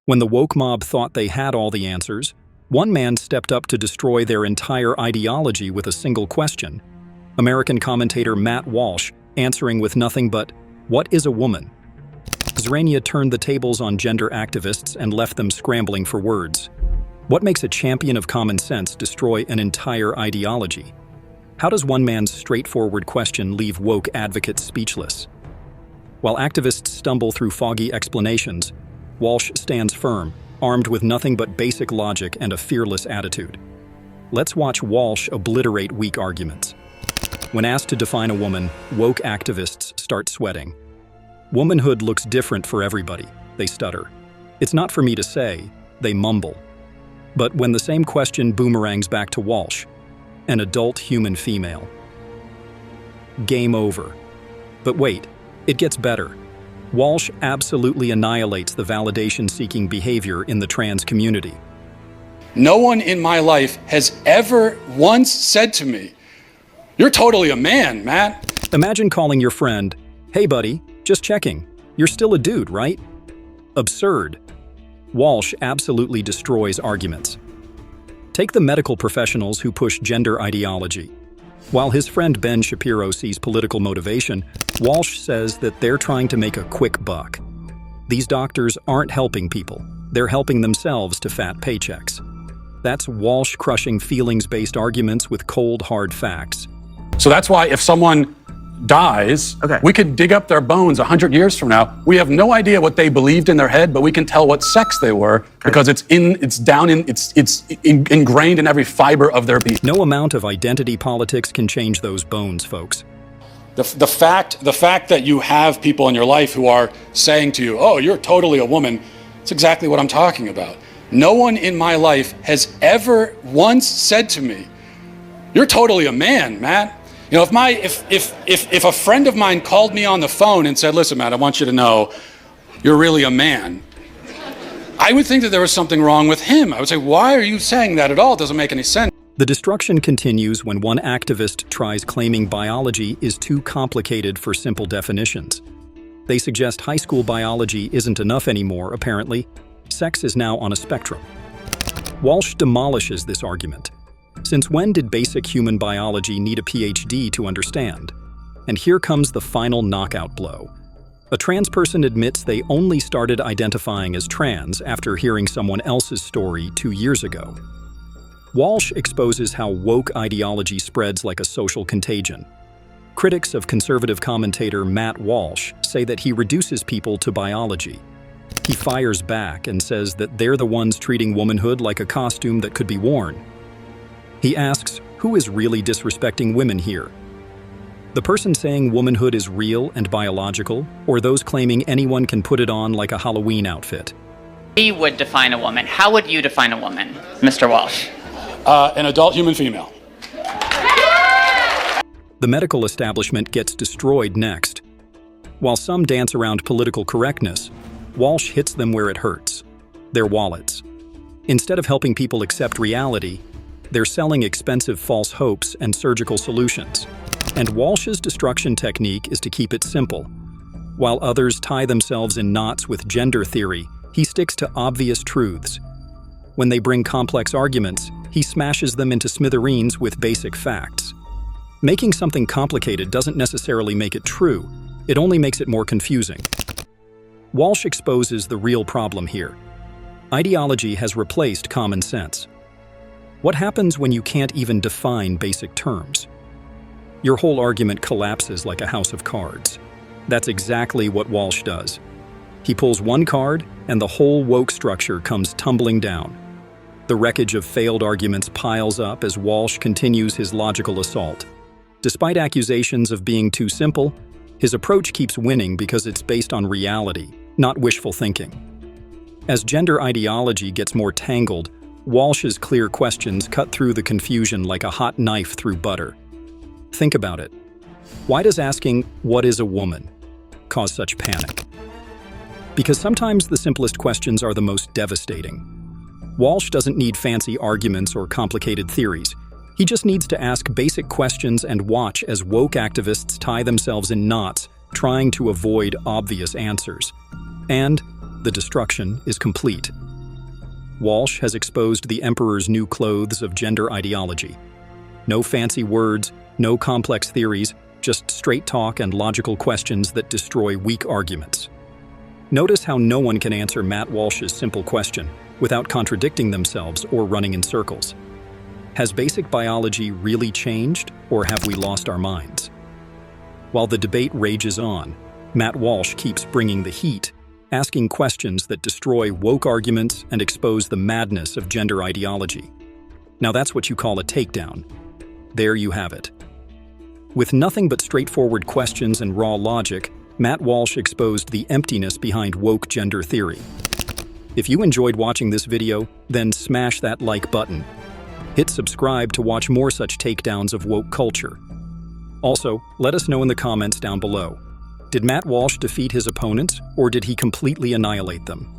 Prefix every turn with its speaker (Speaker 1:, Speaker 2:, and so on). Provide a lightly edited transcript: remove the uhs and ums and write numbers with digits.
Speaker 1: When the woke mob thought they had all the answers, one man stepped up to destroy their entire ideology with a single question. American commentator Matt Walsh answering with nothing but, "What is a woman?" Zrania turned the tables on gender activists and left them scrambling for words. What makes a champion of common sense destroy an entire ideology? How does one man's straightforward question leave woke advocates speechless? While activists stumble through foggy explanations, Walsh stands firm, armed with nothing but basic logic and a fearless attitude. Let's watch Walsh obliterate weak arguments. When asked to define a woman, woke activists start sweating. Womanhood looks different for everybody, they stutter. It's not for me to say, they mumble. But when the same question boomerangs back to Walsh, an adult human female. Game over. But wait, it gets better. Walsh absolutely annihilates the validation-seeking behavior in the trans community.
Speaker 2: No one in my life has ever once said to me, "You're totally a man, Matt."
Speaker 1: Imagine calling your friend, "Hey buddy, just checking. You're still a dude, right?" Absurd. Walsh absolutely destroys arguments. Take the medical professionals who push gender ideology. While his friend Ben Shapiro sees political motivation, Walsh says that they're trying to make a quick buck. These doctors aren't helping people. They're helping themselves to fat paychecks. That's Walsh crushing feelings-based arguments with cold, hard facts.
Speaker 2: So that's why if someone dies, we could dig up their bones 100 years from now. We have no idea what they believed in their head, but we can tell what sex they were because it's ingrained in every fiber of their being.
Speaker 1: No amount of identity politics can change those bones, folks.
Speaker 2: The fact that you have people in your life who are saying to you, "Oh, you're totally a woman," it's exactly what I'm talking about. No one in my life has ever once said to me, "You're totally a man, Matt." You know, if a friend of mine called me on the phone and said, "Listen, Matt, I want you to know you're really a man," I would think that there was something wrong with him. I would say, "Why are you saying that at all? It doesn't make any sense."
Speaker 1: The destruction continues when one activist tries claiming biology is too complicated for simple definitions. They suggest high school biology isn't enough anymore, apparently. Sex is now on a spectrum. Walsh demolishes this argument. Since when did basic human biology need a PhD to understand? And here comes the final knockout blow. A trans person admits they only started identifying as trans after hearing someone else's story 2 years ago. Walsh exposes how woke ideology spreads like a social contagion. Critics of conservative commentator Matt Walsh say that he reduces people to biology. He fires back and says that they're the ones treating womanhood like a costume that could be worn. He asks, who is really disrespecting women here? The person saying womanhood is real and biological, or those claiming anyone can put it on like a Halloween outfit?
Speaker 3: We would define a woman. How would you define a woman, Mr. Walsh?
Speaker 2: An adult human female.
Speaker 1: The medical establishment gets destroyed next. While some dance around political correctness, Walsh hits them where it hurts, their wallets. Instead of helping people accept reality, they're selling expensive false hopes and surgical solutions. And Walsh's destruction technique is to keep it simple. While others tie themselves in knots with gender theory, he sticks to obvious truths. When they bring complex arguments, he smashes them into smithereens with basic facts. Making something complicated doesn't necessarily make it true, it only makes it more confusing. Walsh exposes the real problem here. Ideology has replaced common sense. What happens when you can't even define basic terms? Your whole argument collapses like a house of cards. That's exactly what Walsh does. He pulls one card, and the whole woke structure comes tumbling down. The wreckage of failed arguments piles up as Walsh continues his logical assault. Despite accusations of being too simple, his approach keeps winning because it's based on reality, not wishful thinking. As gender ideology gets more tangled, Walsh's clear questions cut through the confusion like a hot knife through butter. Think about it. Why does asking, "What is a woman?" cause such panic? Because sometimes the simplest questions are the most devastating. Walsh doesn't need fancy arguments or complicated theories. He just needs to ask basic questions and watch as woke activists tie themselves in knots trying to avoid obvious answers. And the destruction is complete. Walsh has exposed the emperor's new clothes of gender ideology. No fancy words, no complex theories, just straight talk and logical questions that destroy weak arguments. Notice how no one can answer Matt Walsh's simple question without contradicting themselves or running in circles. Has basic biology really changed, or have we lost our minds? While the debate rages on, Matt Walsh keeps bringing the heat, asking questions that destroy woke arguments and expose the madness of gender ideology. Now that's what you call a takedown. There you have it. With nothing but straightforward questions and raw logic, Matt Walsh exposed the emptiness behind woke gender theory. If you enjoyed watching this video, then smash that like button. Hit subscribe to watch more such takedowns of woke culture. Also, let us know in the comments down below. Did Matt Walsh defeat his opponents, or did he completely annihilate them?